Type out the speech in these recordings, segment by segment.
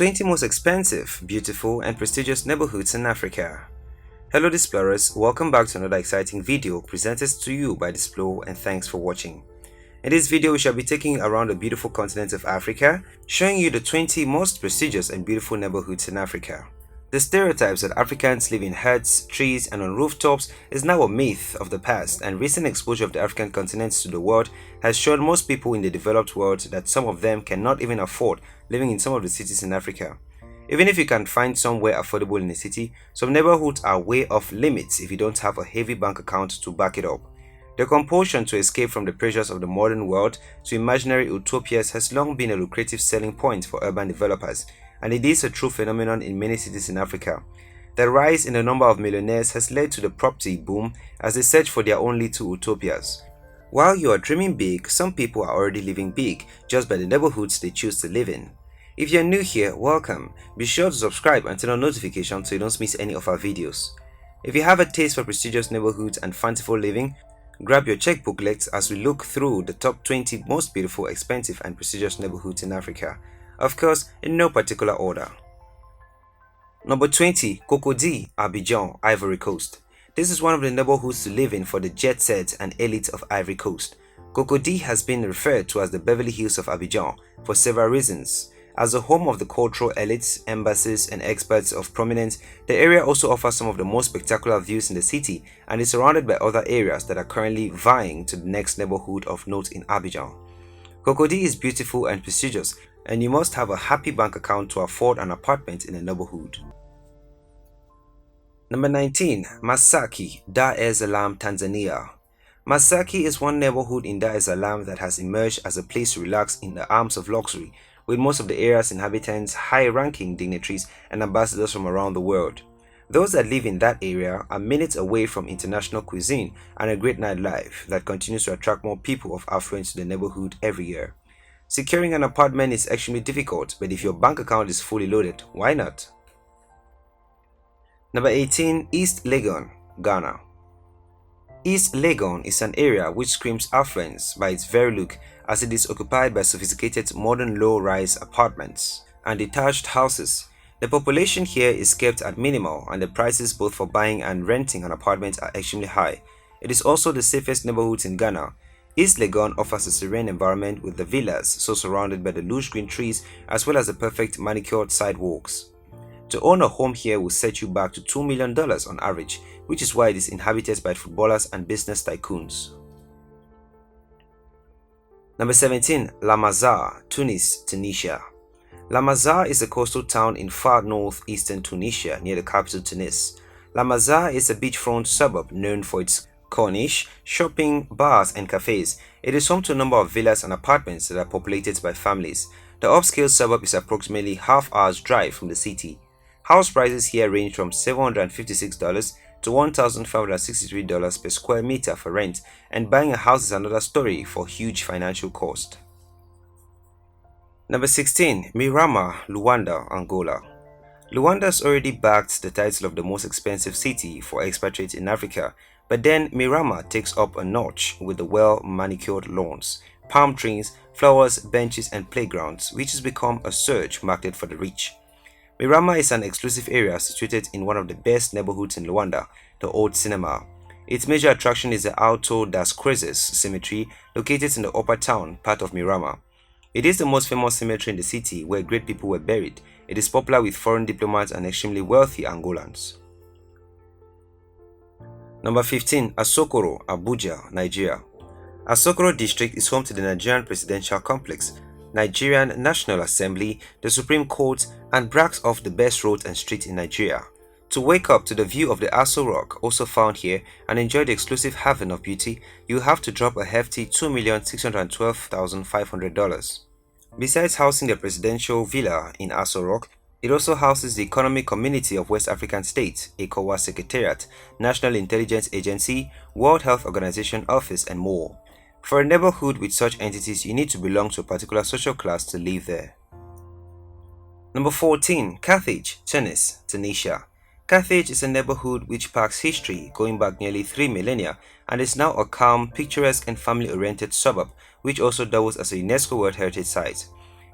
20 most expensive, beautiful, and prestigious neighborhoods in Africa. Hello Displorers, welcome back to another exciting video presented to you by Displore, and thanks for watching. In this video, we shall be taking you around the beautiful continent of Africa, showing you the 20 most prestigious and beautiful neighborhoods in Africa. The stereotypes that Africans live in huts, trees, and on rooftops is now a myth of the past, and recent exposure of the African continent to the world has shown most people in the developed world that some of them cannot even afford living in some of the cities in Africa. Even if you can find somewhere affordable in a city, some neighborhoods are way off limits if you don't have a heavy bank account to back it up. The compulsion to escape from the pressures of the modern world to imaginary utopias has long been a lucrative selling point for urban developers, and it is a true phenomenon in many cities in Africa. The rise in the number of millionaires has led to the property boom as they search for their own little utopias. While you are dreaming big, some people are already living big just by the neighborhoods they choose to live in. If you're new here, welcome. Be sure to subscribe and turn on notifications so you don't miss any of our videos. If you have a taste for prestigious neighborhoods and fanciful living, grab your check booklets as we look through the top 20 most beautiful, expensive, and prestigious neighborhoods in Africa. Of course, in no particular order. Number 20. Cocody, Abidjan, Ivory Coast. This is one of the neighborhoods to live in for the jet set and elite of Ivory Coast. Cocody has been referred to as the Beverly Hills of Abidjan for several reasons. As the home of the cultural elites, embassies, and expats of prominence, the area also offers some of the most spectacular views in the city and is surrounded by other areas that are currently vying to the next neighborhood of note in Abidjan. Cocody is beautiful and prestigious, and you must have a happy bank account to afford an apartment in the neighborhood. Number 19. Masaki, Dar es Salaam, Tanzania. Masaki is one neighborhood in Dar es Salaam that has emerged as a place to relax in the arms of luxury, with most of the area's inhabitants high-ranking dignitaries and ambassadors from around the world. Those that live in that area are minutes away from international cuisine and a great nightlife that continues to attract more people of affluence to the neighborhood every year. Securing an apartment is extremely difficult, but if your bank account is fully loaded, why not? Number 18. East Legon, Ghana. East Legon is an area which screams affluence by its very look, as it is occupied by sophisticated modern low-rise apartments and detached houses. The population here is kept at minimal, and the prices both for buying and renting an apartment are extremely high. It is also the safest neighborhood in Ghana. East Legon offers a serene environment with the villas so surrounded by the lush green trees as well as the perfect manicured sidewalks. To own a home here will set you back to $2 million on average, which is why it is inhabited by footballers and business tycoons. Number 17. La Marsa, Tunis, Tunisia. La Marsa is a coastal town in far northeastern Tunisia near the capital Tunis. La Marsa is a beachfront suburb known for its corniche, shopping, bars, and cafes. It is home to a number of villas and apartments that are populated by families. The upscale suburb is approximately half-hour's drive from the city. House prices here range from $756 to $1,563 per square meter for rent, and buying a house is another story for huge financial cost. Number 16. Miramar, Luanda, Angola. Luanda has already bagged the title of the most expensive city for expatriates in Africa, but then Miramar takes up a notch with the well-manicured lawns, palm trees, flowers, benches, and playgrounds, which has become a search market for the rich. Miramar is an exclusive area situated in one of the best neighborhoods in Luanda, the Old Cinema. Its major attraction is the Alto das Cruzes cemetery located in the upper town part of Miramar. It is the most famous cemetery in the city where great people were buried. It is popular with foreign diplomats and extremely wealthy Angolans. Number 15. Asokoro, Abuja, Nigeria. Asokoro district is home to the Nigerian Presidential Complex, Nigerian National Assembly, the Supreme Court, and brags of the best roads and streets in Nigeria. To wake up to the view of the Aso Rock, also found here, and enjoy the exclusive haven of beauty, you have to drop a hefty $2,612,500. Besides housing the presidential villa in Aso Rock, it also houses the Economic Community of West African States, ECOWAS Secretariat, National Intelligence Agency, World Health Organization Office, and more. For a neighborhood with such entities, you need to belong to a particular social class to live there. Number 14. Carthage, Tunis, Tunisia. Carthage is a neighborhood which packs history going back nearly 3 millennia and is now a calm, picturesque, and family-oriented suburb which also doubles as a UNESCO World Heritage Site.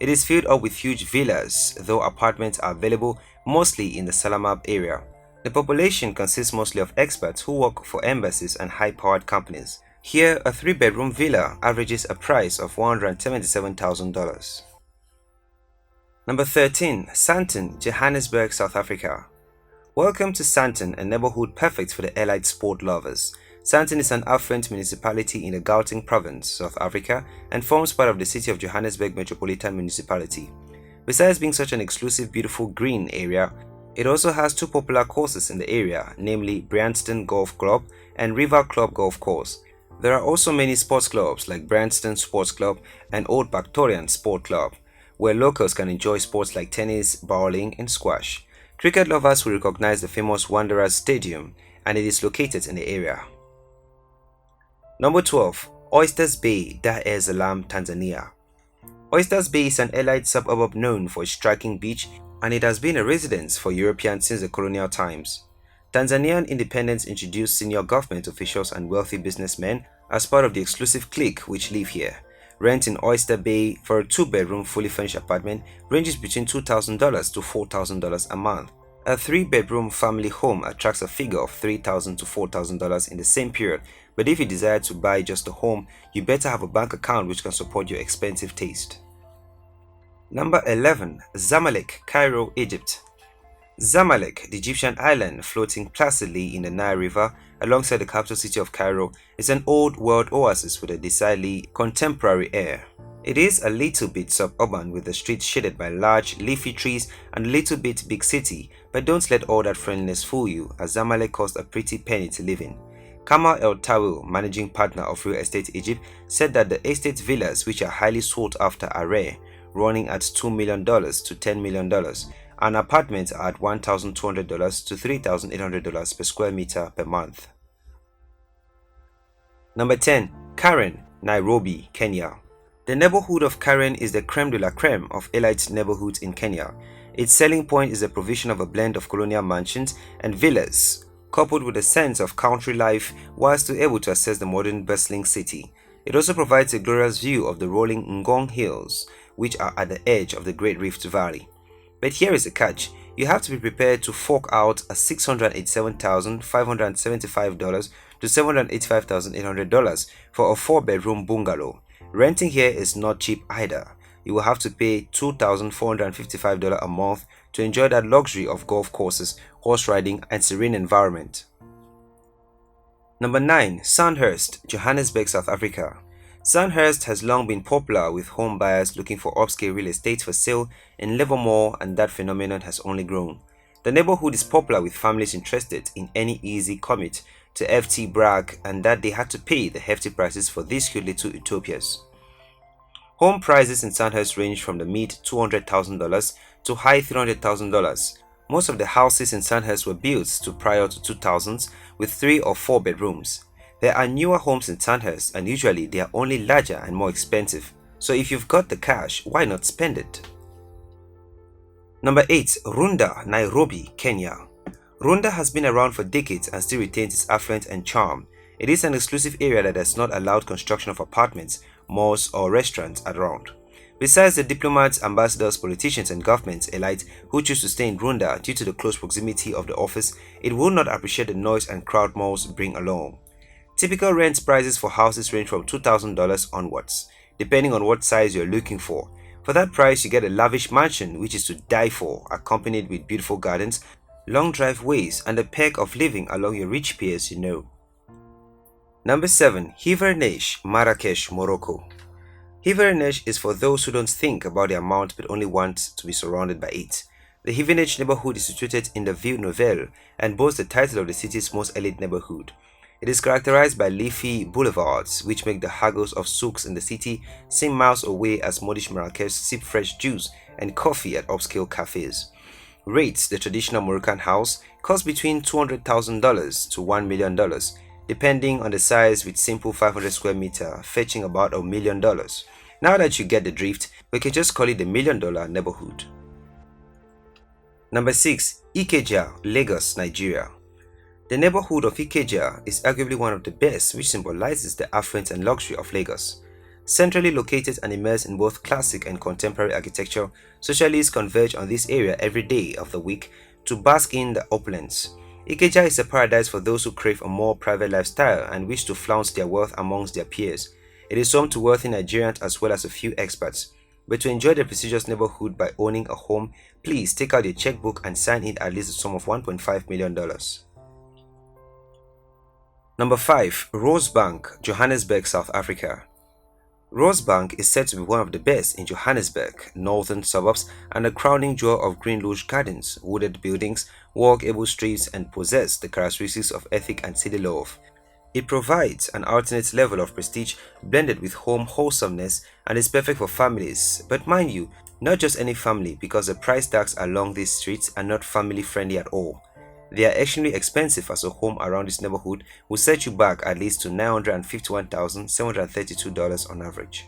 It is filled up with huge villas, though apartments are available mostly in the Salaam area. The population consists mostly of expats who work for embassies and high-powered companies. Here, a 3-bedroom villa averages a price of $177,000. Number 13. Sandton, Johannesburg, South Africa. Welcome to Sandton, a neighborhood perfect for the elite sport lovers. Sandton is an affluent municipality in the Gauteng province, South Africa, and forms part of the city of Johannesburg Metropolitan Municipality. Besides being such an exclusive, beautiful green area, it also has two popular courses in the area, namely Bryanston Golf Club and River Club Golf Course. There are also many sports clubs like Bryanston Sports Club and Old Victorian Sport Club, where locals can enjoy sports like tennis, bowling, and squash. Cricket lovers will recognize the famous Wanderers Stadium, and it is located in the area. Number 12. Oyster's Bay, Dar es Salaam, Tanzania. Oyster's Bay is an elite suburb known for its striking beach, and it has been a residence for Europeans since the colonial times. Tanzanian independence introduced senior government officials and wealthy businessmen as part of the exclusive clique which live here. Rent in Oyster Bay for a 2-bedroom fully furnished apartment ranges between $2,000 to $4,000 a month. A 3-bedroom family home attracts a figure of $3,000 to $4,000 in the same period, but if you desire to buy just a home, you better have a bank account which can support your expensive taste. Number 11. Zamalek, Cairo, Egypt. Zamalek, the Egyptian island floating placidly in the Nile River alongside the capital city of Cairo, is an old world oasis with a decidedly contemporary air. It is a little bit suburban with the streets shaded by large leafy trees and a little bit big city, but don't let all that friendliness fool you, as Zamalek costs a pretty penny to live in. Kamal El Tawil, managing partner of Real Estate Egypt, said that the estate villas, which are highly sought after, are rare, running at $2 million to $10 million. And apartments are at $1,200 to $3,800 per square meter per month. Number 10. Karen, Nairobi, Kenya. The neighborhood of Karen is the creme de la creme of elite neighborhoods in Kenya. Its selling point is the provision of a blend of colonial mansions and villas, coupled with a sense of country life while still able to access the modern bustling city. It also provides a glorious view of the rolling Ngong Hills, which are at the edge of the Great Rift Valley. But here is the catch: you have to be prepared to fork out a $687,575 to $785,800 for a 4-bedroom bungalow. Renting here is not cheap either. You will have to pay $2,455 a month to enjoy that luxury of golf courses, horse riding, and serene environment. Number 9. Sandhurst, Johannesburg, South Africa. Sandhurst has long been popular with home buyers looking for upscale real estate for sale in Livermore, and that phenomenon has only grown. The neighborhood is popular with families interested in any easy commute to FT brag and that they had to pay the hefty prices for these cute little utopias. Home prices in Sandhurst range from the mid $200,000 to high $300,000. Most of the houses in Sandhurst were built to prior to 2000s with 3 or 4 bedrooms. There are newer homes in Sandhurst, and usually they are only larger and more expensive. So if you've got the cash, why not spend it? Number 8. Runda, Nairobi, Kenya. Runda has been around for decades and still retains its affluence and charm. It is an exclusive area that has not allowed construction of apartments, malls, or restaurants around. Besides the diplomats, ambassadors, politicians, and government elite who choose to stay in Runda due to the close proximity of the office, it will not appreciate the noise and crowd malls bring along. Typical rent prices for houses range from $2,000 onwards, depending on what size you're looking for. For that price, you get a lavish mansion which is to die for, accompanied with beautiful gardens, long driveways, and a perk of living along your rich peers you know. Number 7. Hivernish, Marrakesh, Morocco. Hivernish is for those who don't think about the amount but only want to be surrounded by it. The Hivernish neighborhood is situated in the Ville Nouvelle and boasts the title of the city's most elite neighborhood. It is characterized by leafy boulevards, which make the haggles of souks in the city seem miles away as modish Marrakesh sip fresh juice and coffee at upscale cafes. Rates: the traditional Moroccan house costs between $200,000 to $1 million, depending on the size, with simple 500 square meter fetching about $1 million. Now that you get the drift, we can just call it the $1 million neighborhood. Number 6. Ikeja, Lagos, Nigeria. The neighborhood of Ikeja is arguably one of the best, which symbolizes the affluence and luxury of Lagos. Centrally located and immersed in both classic and contemporary architecture, socialists converge on this area every day of the week to bask in the opulence. Ikeja is a paradise for those who crave a more private lifestyle and wish to flounce their wealth amongst their peers. It is home to wealthy Nigerians as well as a few expats. But to enjoy the prestigious neighborhood by owning a home, please take out your checkbook and sign in at least the sum of $1.5 million. Number 5. Rosebank, Johannesburg, South Africa. Rosebank is said to be one of the best in Johannesburg, northern suburbs, and a crowning jewel of green lush gardens, wooded buildings, walkable streets, and possess the characteristics of ethic and city love. It provides an alternate level of prestige blended with home wholesomeness and is perfect for families. But mind you, not just any family, because the price tags along these streets are not family friendly at all. They are extremely expensive, as a home around this neighborhood will set you back at least to $951,732 on average.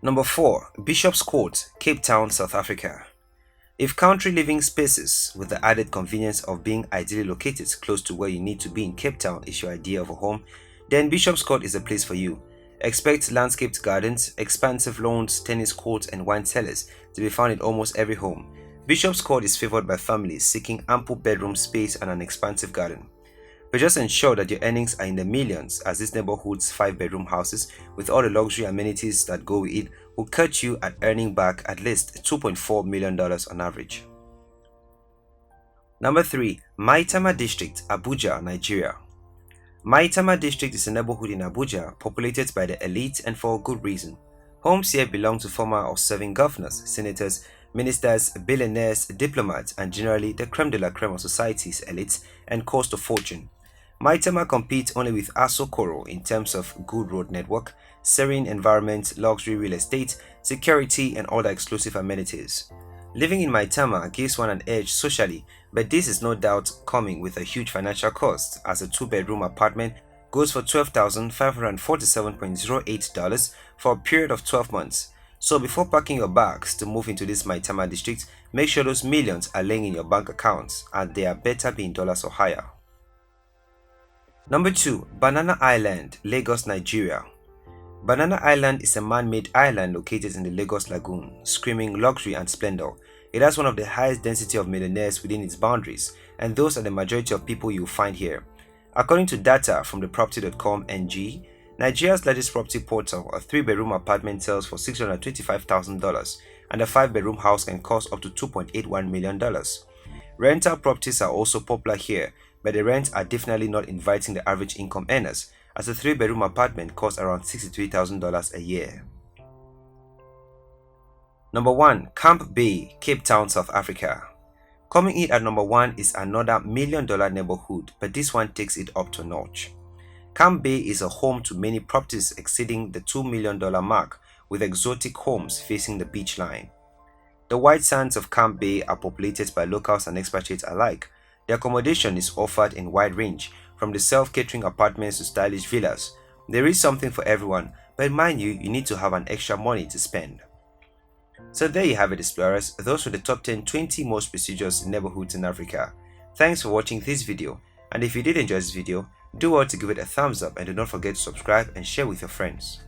Number 4. Bishop's Court, Cape Town, South Africa. If country living spaces with the added convenience of being ideally located close to where you need to be in Cape Town is your idea of a home, then Bishop's Court is the place for you. Expect landscaped gardens, expansive lawns, tennis courts, and wine cellars to be found in almost every home. Bishop's Court is favored by families seeking ample bedroom space and an expansive garden. But just ensure that your earnings are in the millions, as this neighborhood's 5-bedroom houses with all the luxury amenities that go with it will cut you at earning back at least $2.4 million on average. Number 3. Maitama District, Abuja, Nigeria. Maitama District is a neighborhood in Abuja populated by the elite, and for a good reason. Homes here belong to former or serving governors, senators, ministers, billionaires, diplomats, and generally the creme de la creme of society's elites and cost of fortune. Maitama competes only with Asokoro in terms of good road network, serene environment, luxury real estate, security, and all the exclusive amenities. Living in Maitama gives one an edge socially, but this is no doubt coming with a huge financial cost, as a 2-bedroom apartment goes for $12,547.08 for a period of 12 months. So before packing your bags to move into this Maitama district, make sure those millions are laying in your bank accounts, and they are better be in dollars or higher. Number 2. Banana Island, Lagos, Nigeria. Banana Island is a man-made island located in the Lagos Lagoon, screaming luxury and splendor. It has one of the highest density of millionaires within its boundaries, and those are the majority of people you will find here. According to data from the property.com NG, Nigeria's largest property portal, a 3-bedroom apartment sells for $625,000, and a 5-bedroom house can cost up to $2.81 million. Rental properties are also popular here, but the rents are definitely not inviting the average income earners, as a 3-bedroom apartment costs around $63,000 a year. Number 1. Camp Bay, Cape Town, South Africa. Coming in at number 1 is another $1 million neighborhood, but this one takes it up to a notch. Camp Bay is a home to many properties exceeding the $2 million mark, with exotic homes facing the beach line. The white sands of Camp Bay are populated by locals and expatriates alike. The accommodation is offered in wide range, from the self-catering apartments to stylish villas. There is something for everyone, but mind you, you need to have an extra money to spend. So there you have it, explorers. Those were the top 20 most prestigious neighborhoods in Africa. Thanks for watching this video, and if you did enjoy this video, do well to give it a thumbs up and do not forget to subscribe and share with your friends.